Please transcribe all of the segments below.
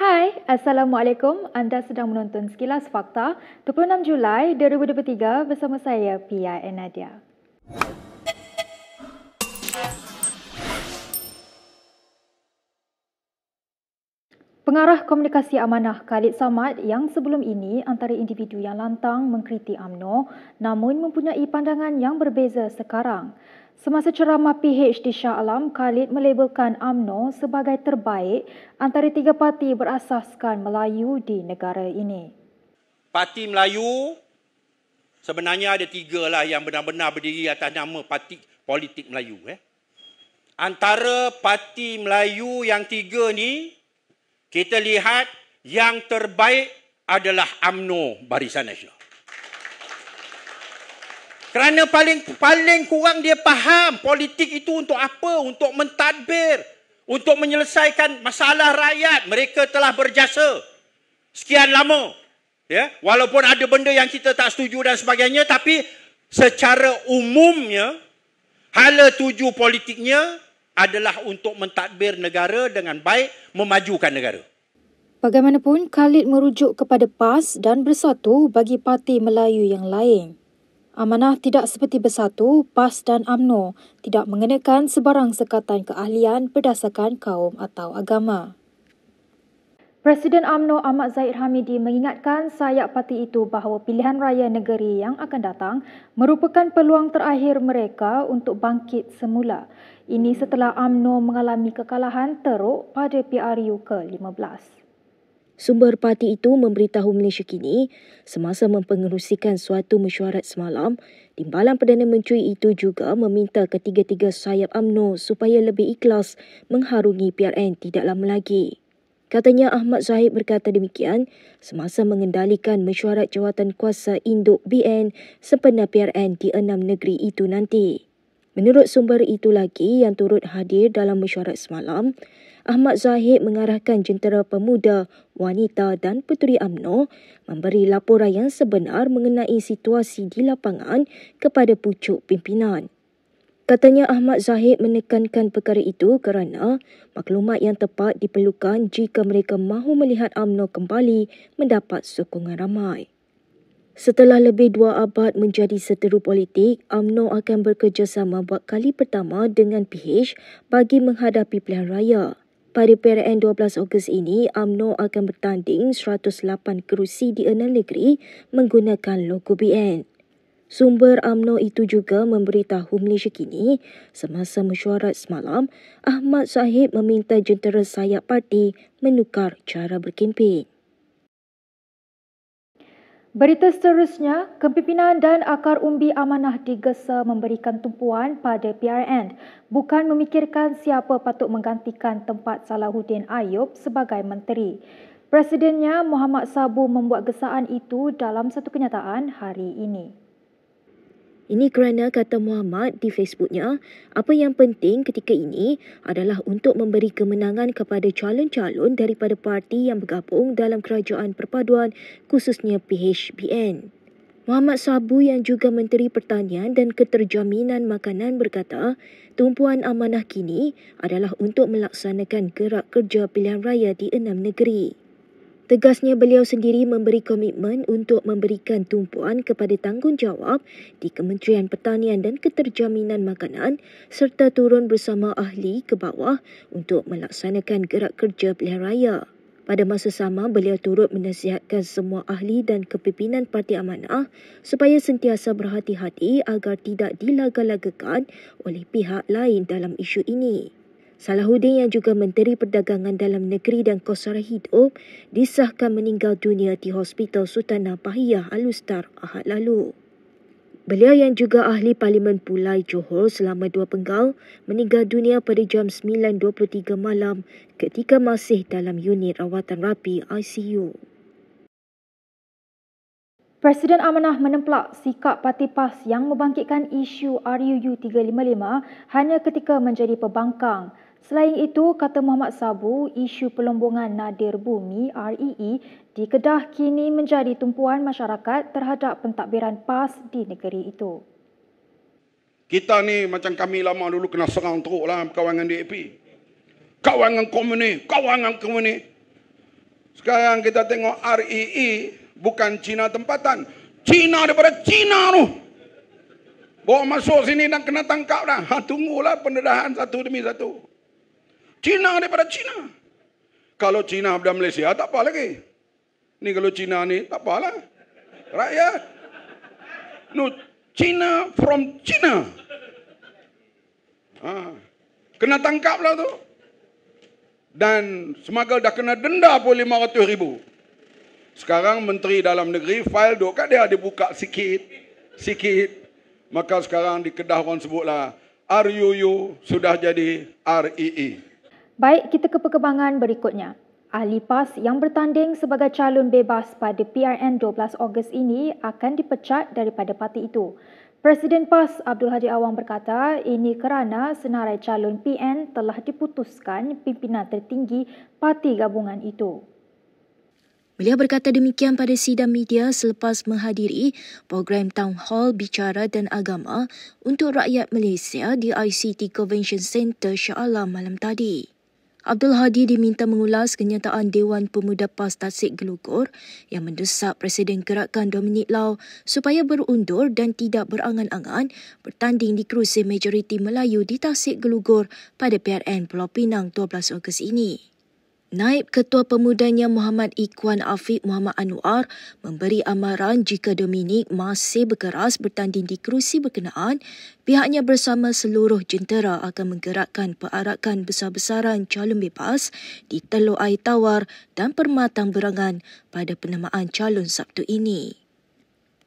Hai, Assalamualaikum. Anda sedang menonton Sekilas Fakta 26 Julai 2023 bersama saya, Pia Nadia. Pengarah Komunikasi Amanah Khalid Samad yang sebelum ini antara individu yang lantang mengkritik UMNO namun mempunyai pandangan yang berbeza sekarang. Semasa ceramah PH di Shah Alam, Khalid melabelkan UMNO sebagai terbaik antara tiga parti berasaskan Melayu di negara ini. Parti Melayu sebenarnya ada tiga lah yang benar-benar berdiri atas nama parti politik Melayu. Antara parti Melayu yang tiga ni, kita lihat yang terbaik adalah UMNO Barisan Nasional. Kerana paling kurang dia faham politik itu untuk apa? Untuk mentadbir, untuk menyelesaikan masalah rakyat. Mereka telah berjasa sekian lama. Ya, walaupun ada benda yang kita tak setuju dan sebagainya, tapi secara umumnya hala tuju politiknya adalah untuk mentadbir negara dengan baik, memajukan negara. Bagaimanapun, Khalid merujuk kepada PAS dan Bersatu bagi parti Melayu yang lain. Amanah tidak seperti Bersatu, PAS dan UMNO tidak mengenakan sebarang sekatan keahlian berdasarkan kaum atau agama. Presiden UMNO Ahmad Zahid Hamidi mengingatkan sayap parti itu bahawa pilihan raya negeri yang akan datang merupakan peluang terakhir mereka untuk bangkit semula. Ini setelah UMNO mengalami kekalahan teruk pada PRU ke-15. Sumber parti itu memberitahu Malaysia Kini semasa mempengerusikan suatu mesyuarat semalam, Timbalan Perdana Menteri itu juga meminta ketiga-tiga sayap UMNO supaya lebih ikhlas mengharungi PRN tidak lama lagi. Katanya Ahmad Zahid berkata demikian semasa mengendalikan mesyuarat jawatan kuasa induk BN sempena PRN di 6 negeri itu nanti. Menurut sumber itu lagi yang turut hadir dalam mesyuarat semalam, Ahmad Zahid mengarahkan jentera pemuda, wanita dan peturi UMNO memberi laporan yang sebenar mengenai situasi di lapangan kepada pucuk pimpinan. Katanya Ahmad Zahid menekankan perkara itu kerana maklumat yang tepat diperlukan jika mereka mahu melihat UMNO kembali mendapat sokongan ramai. Setelah lebih 2 abad menjadi seteru politik, UMNO akan bekerjasama buat kali pertama dengan PH bagi menghadapi pilihan raya. Pada PRN 12 Ogos ini, UMNO akan bertanding 108 kerusi di 6 negeri menggunakan logo BN. Sumber UMNO itu juga memberitahu Malaysia Kini semasa mesyuarat semalam, Ahmad Zahid meminta jentera sayap parti menukar cara berkempen. Berita seterusnya, kepimpinan dan akar umbi amanah digesa memberikan tumpuan pada PRN, bukan memikirkan siapa patut menggantikan tempat Salahuddin Ayub sebagai menteri. Presidennya Muhammad Sabu membuat gesaan itu dalam satu kenyataan hari ini. Ini kerana kata Muhammad di Facebooknya, apa yang penting ketika ini adalah untuk memberi kemenangan kepada calon-calon daripada parti yang bergabung dalam kerajaan perpaduan khususnya PHBN. Muhammad Sabu yang juga Menteri Pertanian dan Keterjaminan Makanan berkata, tumpuan amanah kini adalah untuk melaksanakan gerak kerja pilihan raya di 6 negeri. Tegasnya beliau sendiri memberi komitmen untuk memberikan tumpuan kepada tanggungjawab di Kementerian Pertanian dan Keterjaminan Makanan serta turun bersama ahli ke bawah untuk melaksanakan gerak kerja pilihan raya. Pada masa sama, beliau turut menasihatkan semua ahli dan kepimpinan Parti Amanah supaya sentiasa berhati-hati agar tidak dilaga-lagakan oleh pihak lain dalam isu ini. Salahuddin yang juga Menteri Perdagangan Dalam Negeri dan Kos Sara Hidup disahkan meninggal dunia di Hospital Sultanah Bahiyah Al-Ustar Ahad lalu. Beliau yang juga ahli Parlimen Pulai Johor selama 2 penggal meninggal dunia pada jam 9.23 malam ketika masih dalam unit rawatan rapi ICU. Presiden Amanah menemplak sikap Parti PAS yang membangkitkan isu RUU 355 hanya ketika menjadi pembangkang. Selain itu, kata Muhammad Sabu, isu pelombongan nadir bumi REE di Kedah kini menjadi tumpuan masyarakat terhadap pentadbiran PAS di negeri itu. Kita ni macam kami lama dulu kena serang teruk lah kawangan DAP. Kawangan komunis. Sekarang kita tengok REE bukan Cina tempatan. Cina daripada Cina tu. Bawa masuk sini dan kena tangkap dah. Tunggulah pendedahan satu demi satu. Cina daripada Cina. Kalau Cina daripada Malaysia, tak apa lagi. Ni kalau Cina ni, tak apalah. Rakyat. No, Cina from China. Kena tangkap lah tu. Dan smuggle dah kena denda pun 500,000. Sekarang Menteri Dalam Negeri file duk kat dia buka sikit. Maka sekarang di Kedah orang sebutlah RUU sudah jadi REE. Baik, kita ke perkembangan berikutnya. Ahli PAS yang bertanding sebagai calon bebas pada PRN 12 Ogos ini akan dipecat daripada parti itu. Presiden PAS Abdul Hadi Awang berkata ini kerana senarai calon PN telah diputuskan pimpinan tertinggi parti gabungan itu. Beliau berkata demikian pada sidang media selepas menghadiri program Town Hall Bicara dan Agama untuk rakyat Malaysia di ICT Convention Centre Shah Alam malam tadi. Abdul Hadi diminta mengulas kenyataan Dewan Pemuda PAS Tasik Gelugor yang mendesak Presiden Gerakan Dominic Lau supaya berundur dan tidak berangan-angan bertanding di kerusi majoriti Melayu di Tasik Gelugor pada PRN Pulau Pinang 12 Ogos ini. Naib Ketua Pemudanya Muhammad Ikhwan Afiq Muhammad Anwar memberi amaran jika Dominic masih berkeras bertanding di kerusi berkenaan, pihaknya bersama seluruh jentera akan menggerakkan perarakan besar-besaran calon bebas di Teluk Air Tawar dan Permatang Berangan pada penamaan calon Sabtu ini.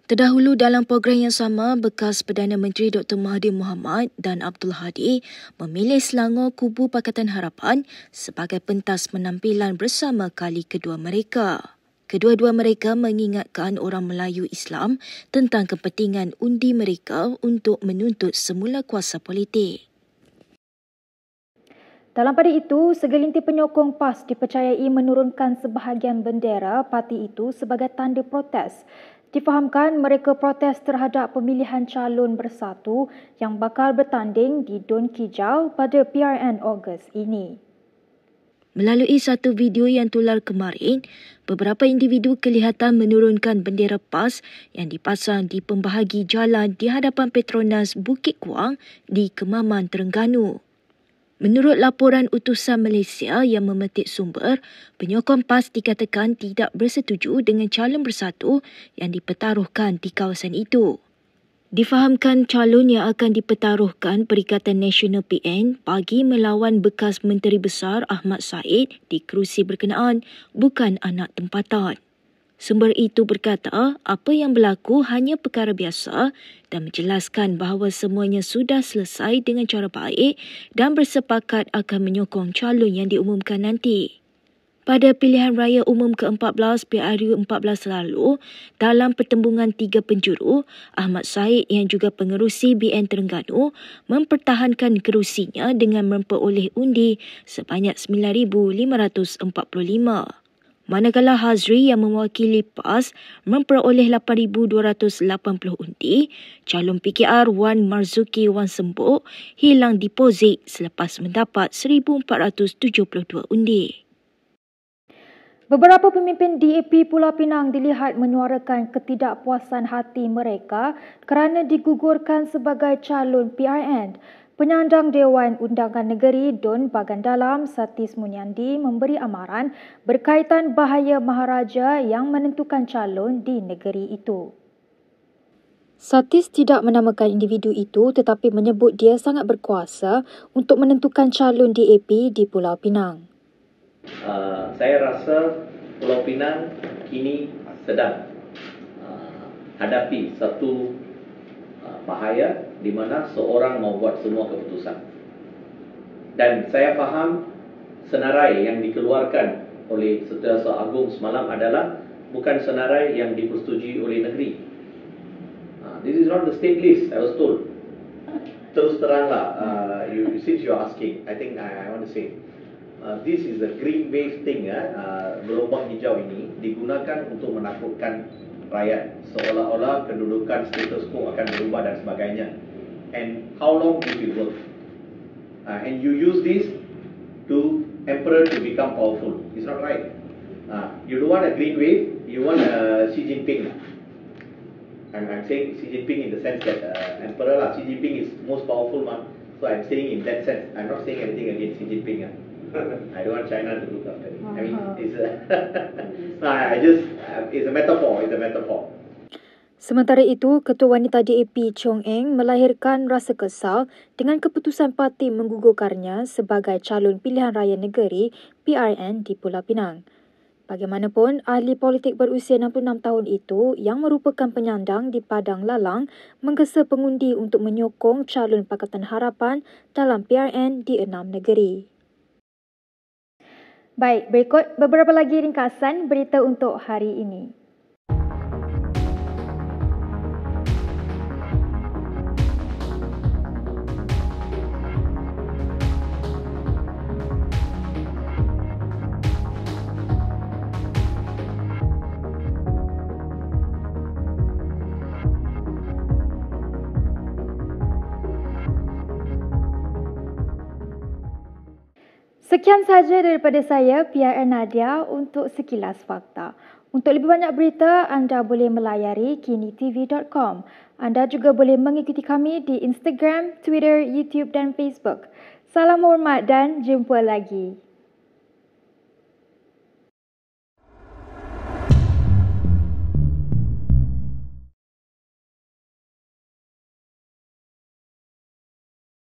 Terdahulu dalam program yang sama, bekas Perdana Menteri Dr. Mahathir Mohamad dan Abdul Hadi memilih Selangor kubu Pakatan Harapan sebagai pentas penampilan bersama kali kedua mereka. Kedua-dua mereka mengingatkan orang Melayu Islam tentang kepentingan undi mereka untuk menuntut semula kuasa politik. Dalam pada itu, segelintir penyokong PAS dipercayai menurunkan sebahagian bendera parti itu sebagai tanda protes. Difahamkan mereka protes terhadap pemilihan calon bersatu yang bakal bertanding di Don Kijau pada PRN Ogos ini. Melalui satu video yang tular kemarin, beberapa individu kelihatan menurunkan bendera PAS yang dipasang di pembahagi jalan di hadapan Petronas Bukit Kuang di Kemaman, Terengganu. Menurut laporan utusan Malaysia yang memetik sumber, penyokong PAS dikatakan tidak bersetuju dengan calon bersatu yang dipertaruhkan di kawasan itu. Difahamkan calon yang akan dipertaruhkan Perikatan Nasional PN bagi melawan bekas Menteri Besar Ahmad Said di kerusi berkenaan bukan anak tempatan. Sumber itu berkata apa yang berlaku hanya perkara biasa dan menjelaskan bahawa semuanya sudah selesai dengan cara baik dan bersepakat akan menyokong calon yang diumumkan nanti. Pada pilihan raya umum ke-14 PRU 14 lalu, dalam pertembungan 3 penjuru, Ahmad Said yang juga pengerusi BN Terengganu mempertahankan kerusinya dengan memperoleh undi sebanyak 9,545. Manakala Hazri yang mewakili PAS memperoleh 8,280 undi, calon PKR Wan Marzuki Wan Sembuk hilang deposit selepas mendapat 1,472 undi. Beberapa pemimpin DAP Pulau Pinang dilihat menyuarakan ketidakpuasan hati mereka kerana digugurkan sebagai calon PRN. Penyandang Dewan Undangan Negeri Don Bagan Dalam Satis Munyandi memberi amaran berkaitan bahaya Maharaja yang menentukan calon di negeri itu. Satis tidak menamakan individu itu tetapi menyebut dia sangat berkuasa untuk menentukan calon DAP di Pulau Pinang. Saya rasa Pulau Pinang kini sedang hadapi satu bahaya di mana seorang mau buat semua keputusan. Dan saya faham senarai yang dikeluarkan oleh Setiausaha Agung semalam adalah bukan senarai yang dipersetujui oleh negeri. This is not the state list, I was told. Terus teranglah, since you are asking, I think I want to say, this is a green wave thing. Gelombang hijau ini digunakan untuk menakutkan rakyat, seolah-olah kedudukan status quo akan berubah dan sebagainya. And how long this will work? And you use this to emperor to become powerful. It's not right. You don't want a green wave, you want a Xi Jinping. I'm saying Xi Jinping in the sense that Emperor Xi Jinping is most powerful one. So I'm saying in that sense, I'm not saying anything against Xi Jinping. I don't want China to look after me. I mean, it's it's a metaphor. It's a metaphor. Sementara itu, Ketua Wanita DAP Chong Eng melahirkan rasa kesal dengan keputusan parti menggugurkannya sebagai calon pilihan raya negeri PRN di Pulau Pinang. Bagaimanapun, ahli politik berusia 66 tahun itu yang merupakan penyandang di Padang Lalang menggesa pengundi untuk menyokong calon Pakatan Harapan dalam PRN di 6 negeri. Baik, berikut beberapa lagi ringkasan berita untuk hari ini. Sekian sahaja daripada saya, PRN Nadia, untuk Sekilas Fakta. Untuk lebih banyak berita, anda boleh melayari kinitv.com. Anda juga boleh mengikuti kami di Instagram, Twitter, YouTube dan Facebook. Salam hormat dan jumpa lagi.